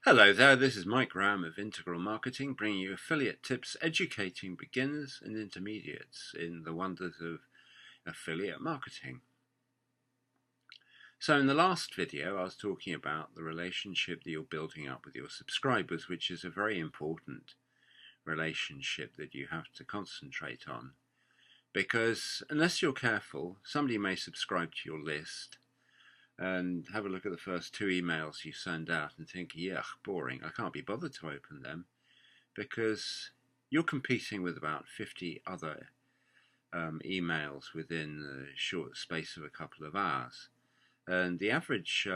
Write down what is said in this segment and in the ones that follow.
Hello there, this is Mike Graham of Integral Marketing, bringing you affiliate tips, educating beginners and intermediates in the wonders of affiliate marketing. So in the last video, I was talking about the relationship that you're building up with your subscribers, which is a very important relationship that you have to concentrate on. Because unless you're careful, somebody may subscribe to your list and have a look at the first two emails you send out and think, yeah, boring, I can't be bothered to open them, because you're competing with about 50 other emails within the short space of a couple of hours. And the average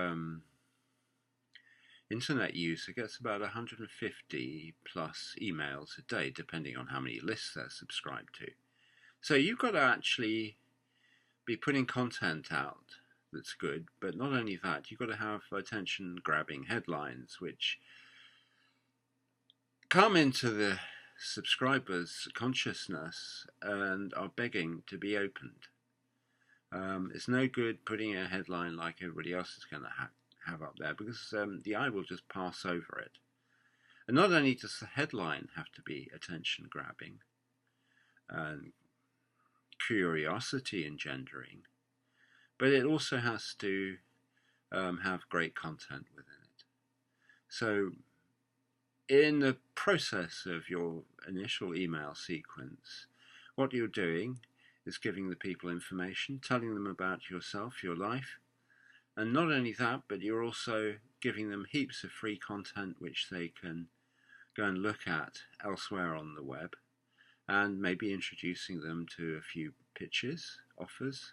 internet user gets about 150 plus emails a day, depending on how many lists they're subscribed to. So you've got to actually be putting content out that's good, but not only that, you've got to have attention-grabbing headlines which come into the subscribers' consciousness and are begging to be opened. It's no good putting a headline like everybody else is going to have up there, because the eye will just pass over it. And not only does the headline have to be attention-grabbing and curiosity engendering, but it also has to have great content within it. So in the process of your initial email sequence, what you're doing is giving the people information, telling them about yourself, your life, and not only that, but you're also giving them heaps of free content which they can go and look at elsewhere on the web, and maybe introducing them to a few pitches, offers,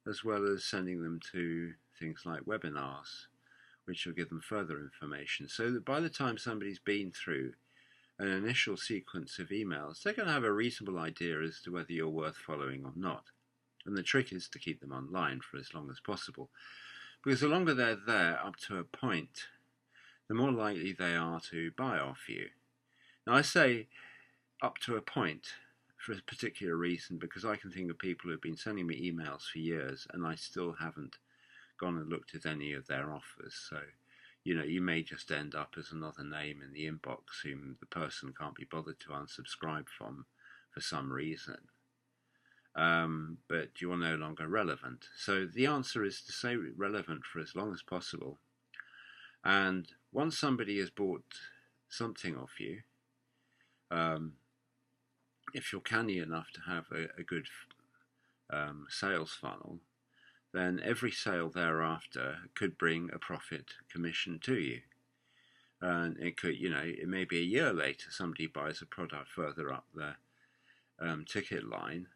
as well as sending them to things like webinars, which will give them further information, so that by the time somebody's been through an initial sequence of emails, they're going to have a reasonable idea as to whether you're worth following or not. And the trick is to keep them online for as long as possible, because the longer they're there up to a point, the more likely they are to buy off you. Now I say up to a point for a particular reason, because I can think of people who've been sending me emails for years and I still haven't gone and looked at any of their offers. So, you may just end up as another name in the inbox whom the person can't be bothered to unsubscribe from for some reason. But you're no longer relevant. So the answer is to stay relevant for as long as possible. And once somebody has bought something off you, if you're canny enough to have a good sales funnel, then every sale thereafter could bring a profit commission to you. And it could, it may be a year later somebody buys a product further up the ticket line,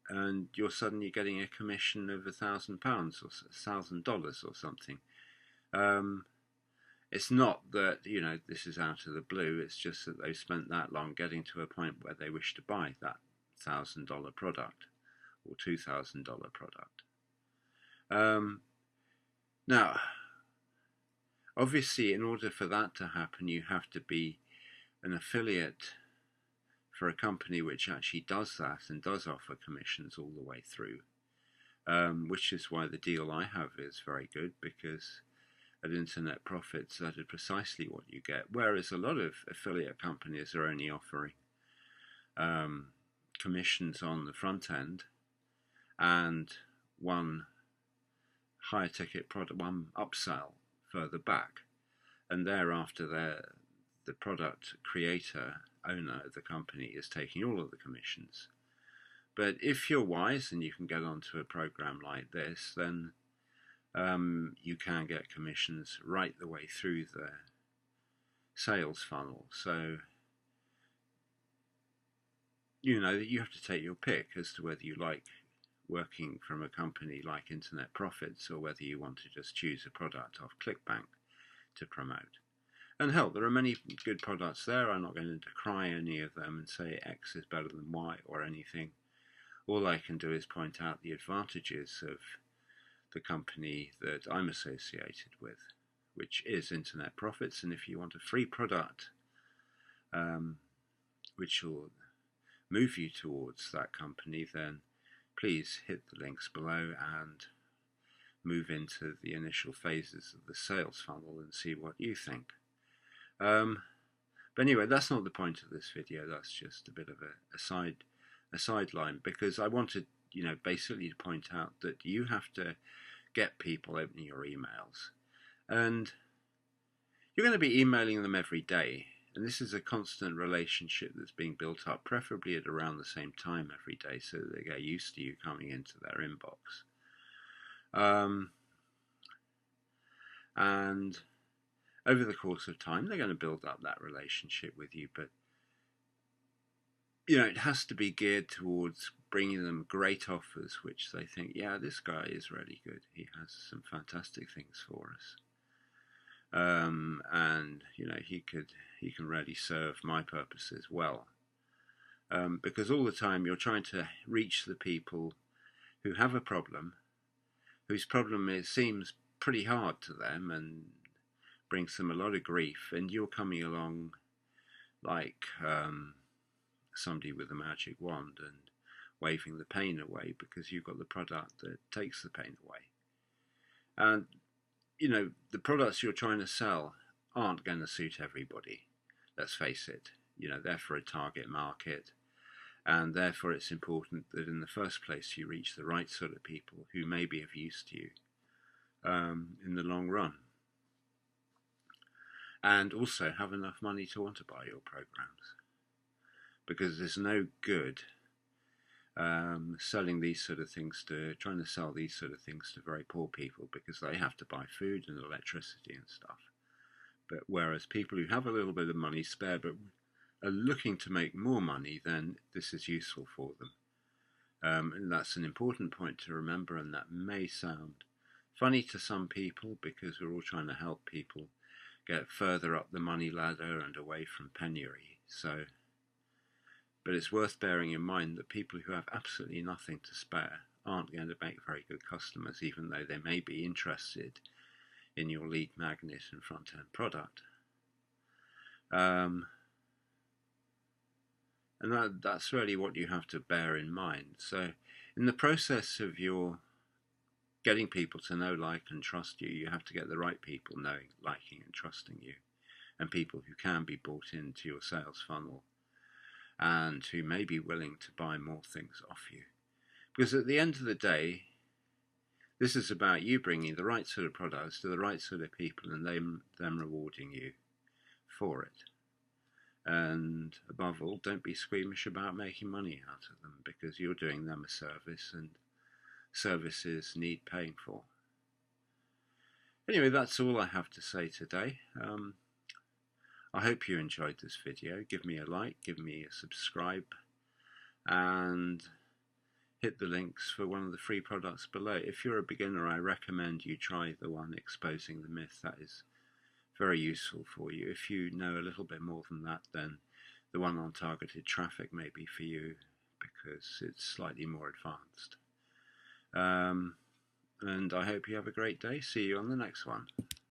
and you're suddenly getting a commission of £1,000 or $1,000 or something. It's not that, this is out of the blue, it's just that they've spent that long getting to a point where they wish to buy that $1,000 product or $2,000 product. Now, obviously, in order for that to happen, you have to be an affiliate for a company which actually does that and does offer commissions all the way through, which is why the deal I have is very good, because at Internet Profits that is precisely what you get, whereas a lot of affiliate companies are only offering commissions on the front end and one higher ticket product, one upsell further back, and thereafter the product creator, owner of the company, is taking all of the commissions. But if you're wise and you can get onto a program like this, then you can get commissions right the way through the sales funnel. So you have to take your pick as to whether you like working from a company like Internet Profits, or whether you want to just choose a product off ClickBank to promote. And hell, there are many good products there. I'm not going to decry any of them and say X is better than Y or anything. All I can do is point out the advantages of the company that I'm associated with, which is Internet Profits. And if you want a free product which will move you towards that company, then please hit the links below and move into the initial phases of the sales funnel and see what you think. But anyway, that's not the point of this video. That's just a bit of a sideline, because I wanted, basically to point out that you have to get people opening your emails, and you're going to be emailing them every day. And this is a constant relationship that's being built up, preferably at around the same time every day, so that they get used to you coming into their inbox. And over the course of time, they're going to build up that relationship with you. But, it has to be geared towards bringing them great offers, which they think, yeah, this guy is really good. He has some fantastic things for us. And he can really serve my purposes well, because all the time you're trying to reach the people who have a problem, whose problem seems pretty hard to them and brings them a lot of grief, and you're coming along like somebody with a magic wand and waving the pain away, because you've got the product that takes the pain away. And the products you're trying to sell aren't going to suit everybody. Let's face it. They're for a target market, and therefore it's important that in the first place you reach the right sort of people who may be of use to you in the long run, and also have enough money to want to buy your programs, because there's no good trying to sell these sort of things to very poor people, because they have to buy food and electricity and stuff. But whereas people who have a little bit of money spare but are looking to make more money, then this is useful for them. And that's an important point to remember, and that may sound funny to some people, because we're all trying to help people get further up the money ladder and away from penury. But it's worth bearing in mind that people who have absolutely nothing to spare aren't going to make very good customers, even though they may be interested in your lead magnet and front-end product. And that's really what you have to bear in mind. So in the process of your getting people to know, like, and trust you, you have to get the right people knowing, liking, and trusting you, and people who can be brought into your sales funnel and who may be willing to buy more things off you. Because at the end of the day, this is about you bringing the right sort of products to the right sort of people, and them rewarding you for it. And above all, don't be squeamish about making money out of them, because you're doing them a service, and services need paying for. Anyway, that's all I have to say today. I hope you enjoyed this video. Give me a like, give me a subscribe, and hit the links for one of the free products below. If you're a beginner, I recommend you try the one exposing the myth. That is very useful for you. If you know a little bit more than that, then the one on targeted traffic may be for you, because it's slightly more advanced. And I hope you have a great day. See you on the next one.